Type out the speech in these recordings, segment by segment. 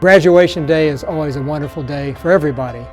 Graduation day is always a wonderful day for everybody.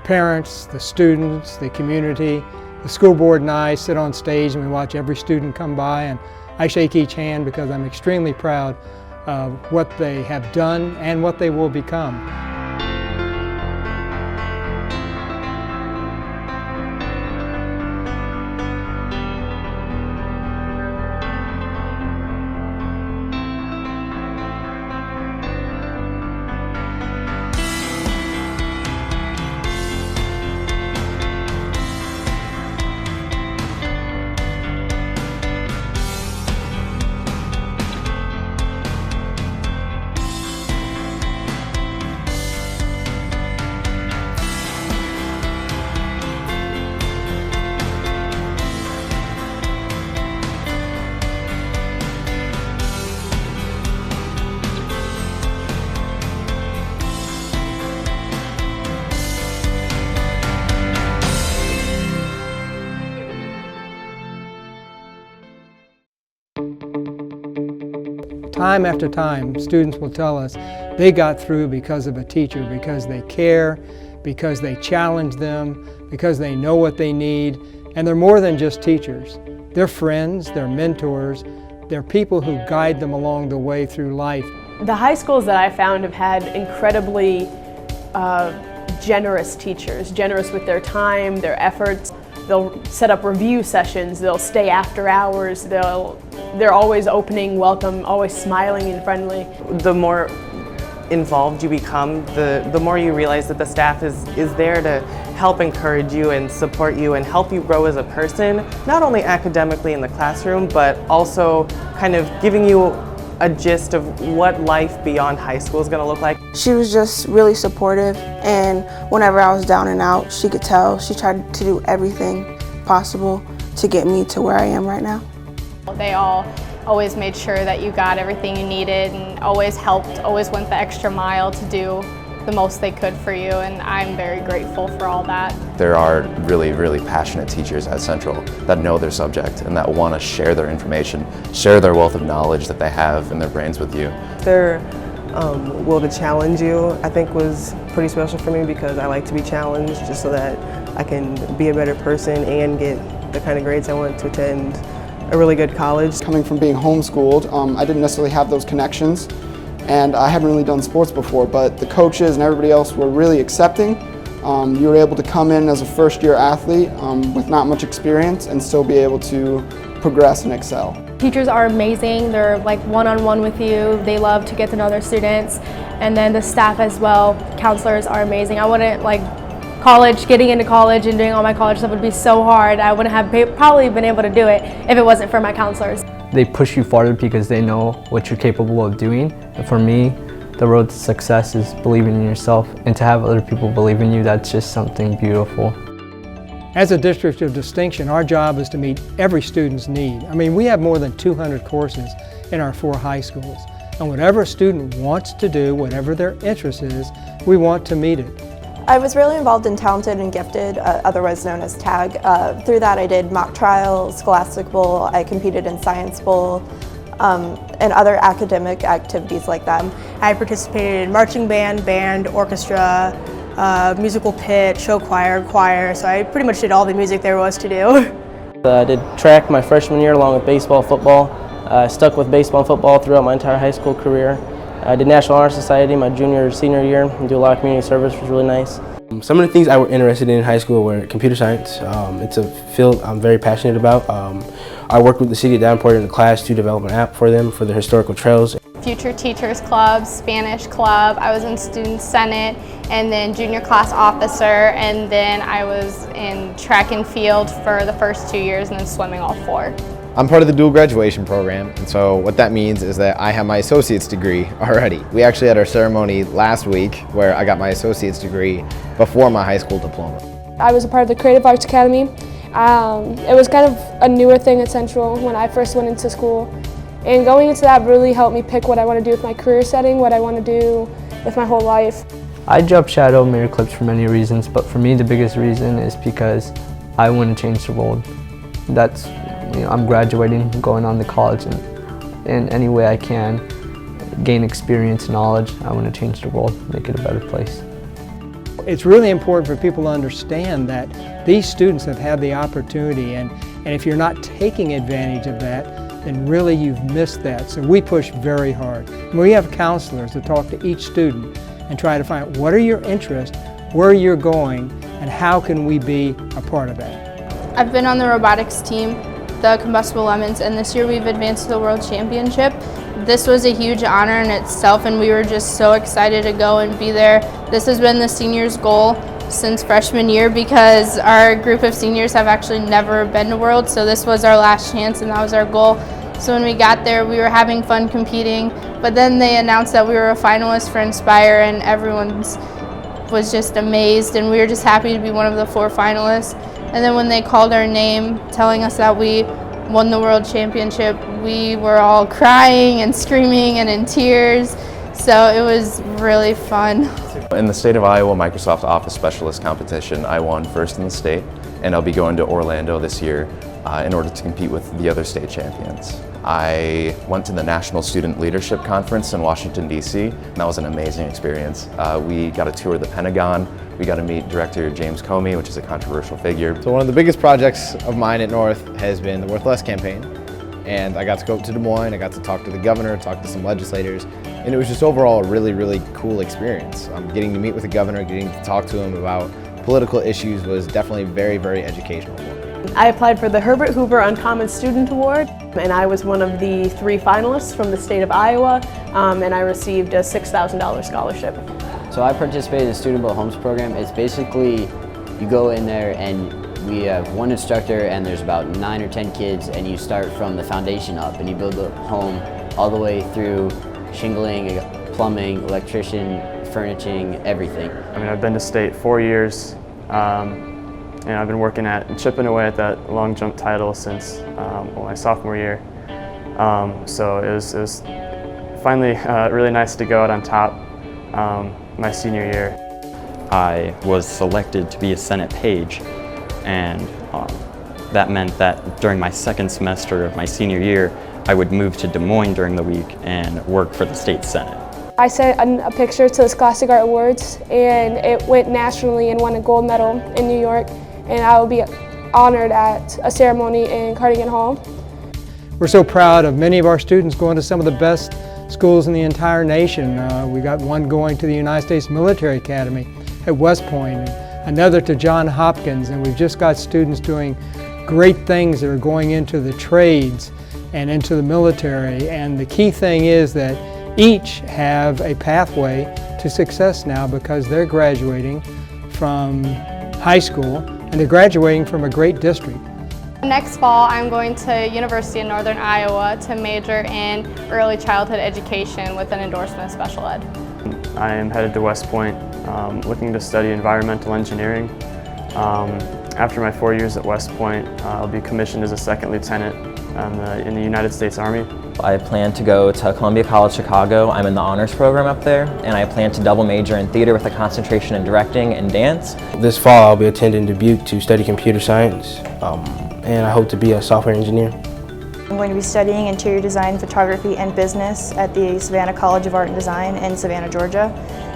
Parents, the students, the community, the school board and I sit on stage and we watch every student come by, and I shake each hand because I'm extremely proud of what they have done and what they will become. Time after time, students will tell us they got through because of a teacher, because they care, because they challenge them, because they know what they need, and they're more than just teachers. They're friends, they're mentors, they're people who guide them along the way through life. The high schools that I found have had incredibly generous teachers, generous with their time, their efforts. They'll set up review sessions, they'll stay after hours, they're always opening, welcome, always smiling and friendly. The more involved you become, the more you realize that the staff is there to help encourage you and support you and help you grow as a person, not only academically in the classroom, but also kind of giving you a gist of what life beyond high school is going to look like. She was just really supportive, and whenever I was down and out, she could tell. She tried to do everything possible to get me to where I am right now. They all always made sure that you got everything you needed and always helped, always went the extra mile to do the most they could for you, and I'm very grateful for all that. There are really, really passionate teachers at Central that know their subject and that want to share their information, share their wealth of knowledge that they have in their brains with you. Their will to challenge you, I think, was pretty special for me because I like to be challenged just so that I can be a better person and get the kind of grades I want to attend a really good college. Coming from being homeschooled, I didn't necessarily have those connections, and I hadn't really done sports before, but the coaches and everybody else were really accepting. You were able to come in as a first-year athlete with not much experience and still be able to progress and excel. Teachers are amazing. They're like one-on-one with you. They love to get to know their students. And then the staff as well, counselors are amazing. I wouldn't getting into college and doing all my college stuff would be so hard. I wouldn't have probably been able to do it if it wasn't for my counselors. They push you farther because they know what you're capable of doing. And for me, the road to success is believing in yourself, and to have other people believe in you, that's just something beautiful. As a district of distinction, our job is to meet every student's need. I mean, we have more than 200 courses in our 4 high schools. And whatever a student wants to do, whatever their interest is, we want to meet it. I was really involved in Talented and Gifted, otherwise known as TAG. Through that I did mock trials, Scholastic Bowl, I competed in Science Bowl, and other academic activities like that. I participated in marching band, orchestra, musical pit, show choir, so I pretty much did all the music there was to do. I did track my freshman year along with baseball, football. I stuck with baseball and football throughout my entire high school career. I did National Honor Society my junior or senior year and do a lot of community service, which was really nice. Some of the things I was interested in high school were computer science. It's a field I'm very passionate about. I worked with the city of Davenport in the class to develop an app for them for the historical trails. Future Teachers Club, Spanish Club, I was in Student Senate, and then Junior Class Officer, and then I was in track and field for the first 2 years and then swimming all 4. I'm part of the dual graduation program, and so what that means is that I have my associate's degree already. We actually had our ceremony last week where I got my associate's degree before my high school diploma. I was a part of the Creative Arts Academy. It was kind of a newer thing at Central when I first went into school. And going into that really helped me pick what I want to do with my career setting, what I want to do with my whole life. I dropped Shadow Mirror Clips for many reasons, but for me the biggest reason is because I want to change the world. I'm graduating, going on to college in any way I can, gain experience, knowledge. I want to change the world, make it a better place. It's really important for people to understand that these students have had the opportunity, and if you're not taking advantage of that, then really you've missed that. So we push very hard. We have counselors to talk to each student and try to find out what are your interests, where you're going, and how can we be a part of that. I've been on the robotics team, the Combustible Lemons, and this year we've advanced to the World Championship. This was a huge honor in itself, and we were just so excited to go and be there. This has been the seniors' goal since freshman year because our group of seniors have actually never been to Worlds, so this was our last chance and that was our goal. So when we got there, we were having fun competing, but then they announced that we were a finalist for Inspire, and everyone was just amazed, and we were just happy to be one of the 4 finalists. And then when they called our name, telling us that we won the World Championship, we were all crying and screaming and in tears, so it was really fun. In the state of Iowa Microsoft Office Specialist competition, I won first in the state, and I'll be going to Orlando this year in order to compete with the other state champions. I went to the National Student Leadership Conference in Washington, D.C., and that was an amazing experience. We got a tour of the Pentagon. We got to meet Director James Comey, which is a controversial figure. So one of the biggest projects of mine at North has been the Worth Less campaign. And I got to go up to Des Moines, I got to talk to the governor, talk to some legislators, and it was just overall a really, really cool experience. Getting to meet with the governor, getting to talk to him about political issues was definitely very, very educational for me. I applied for the Herbert Hoover Uncommon Student Award, and I was one of the 3 finalists from the state of Iowa, and I received a $6,000 scholarship. So I participated in the Student Built Homes program. It's basically, you go in there and we have one instructor and there's about 9 or 10 kids, and you start from the foundation up and you build the home all the way through shingling, plumbing, electrician, furnishing, everything. I mean, I've been to state 4 years, and I've been working at chipping away at that long jump title since my sophomore year. So it was finally really nice to go out on top my senior year. I was selected to be a Senate page, and that meant that during my second semester of my senior year, I would move to Des Moines during the week and work for the state Senate. I sent a picture to the Scholastic Art Awards, and it went nationally and won a gold medal in New York, and I will be honored at a ceremony in Cardigan Hall. We're so proud of many of our students going to some of the best schools in the entire nation. We got one going to the United States Military Academy at West Point, and another to Johns Hopkins, and we've just got students doing great things that are going into the trades and into the military, and the key thing is that each have a pathway to success now because they're graduating from high school and they're graduating from a great district. Next fall, I'm going to University of Northern Iowa to major in early childhood education with an endorsement of special ed. I am headed to West Point, looking to study environmental engineering. After my 4 years at West Point, I'll be commissioned as a second lieutenant in the United States Army. I plan to go to Columbia College Chicago. I'm in the honors program up there, and I plan to double major in theater with a concentration in directing and dance. This fall I'll be attending Dubuque to study computer science, and I hope to be a software engineer. I'm going to be studying interior design, photography, and business at the Savannah College of Art and Design in Savannah, Georgia.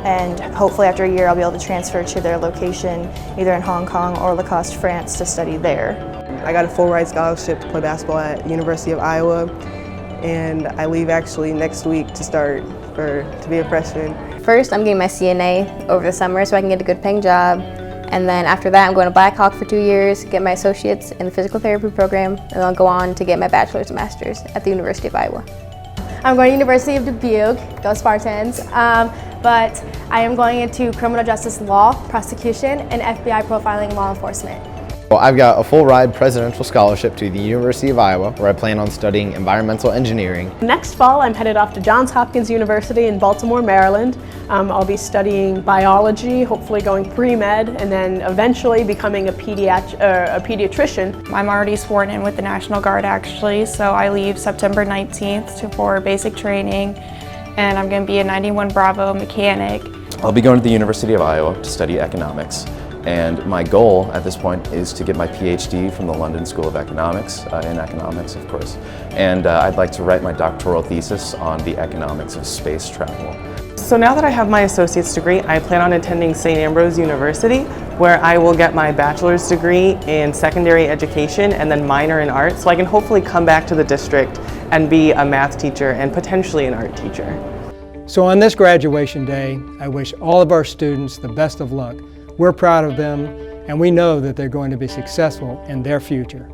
And hopefully after a year I'll be able to transfer to their location either in Hong Kong or Lacoste, France to study there. I got a full ride scholarship to play basketball at University of Iowa, and I leave actually next week to start to be a freshman. First, I'm getting my CNA over the summer so I can get a good paying job. And then after that, I'm going to Black Hawk for 2 years, get my associates in the physical therapy program, and I'll go on to get my bachelor's and master's at the University of Iowa. I'm going to University of Dubuque, go Spartans, but I am going into criminal justice law, prosecution, and FBI profiling law enforcement. Well, I've got a full ride presidential scholarship to the University of Iowa, where I plan on studying environmental engineering. Next fall, I'm headed off to Johns Hopkins University in Baltimore, Maryland. I'll be studying biology, hopefully going pre-med, and then eventually becoming a pediatrician. I'm already sworn in with the National Guard actually, so I leave September 19th for basic training, and I'm going to be a 91 Bravo mechanic. I'll be going to the University of Iowa to study economics. And my goal at this point is to get my PhD from the London School of Economics, in economics of course. And I'd like to write my doctoral thesis on the economics of space travel. So now that I have my associate's degree, I plan on attending St. Ambrose University, where I will get my bachelor's degree in secondary education and then minor in art, so I can hopefully come back to the district and be a math teacher and potentially an art teacher. So on this graduation day, I wish all of our students the best of luck. We're proud of them, and we know that they're going to be successful in their future.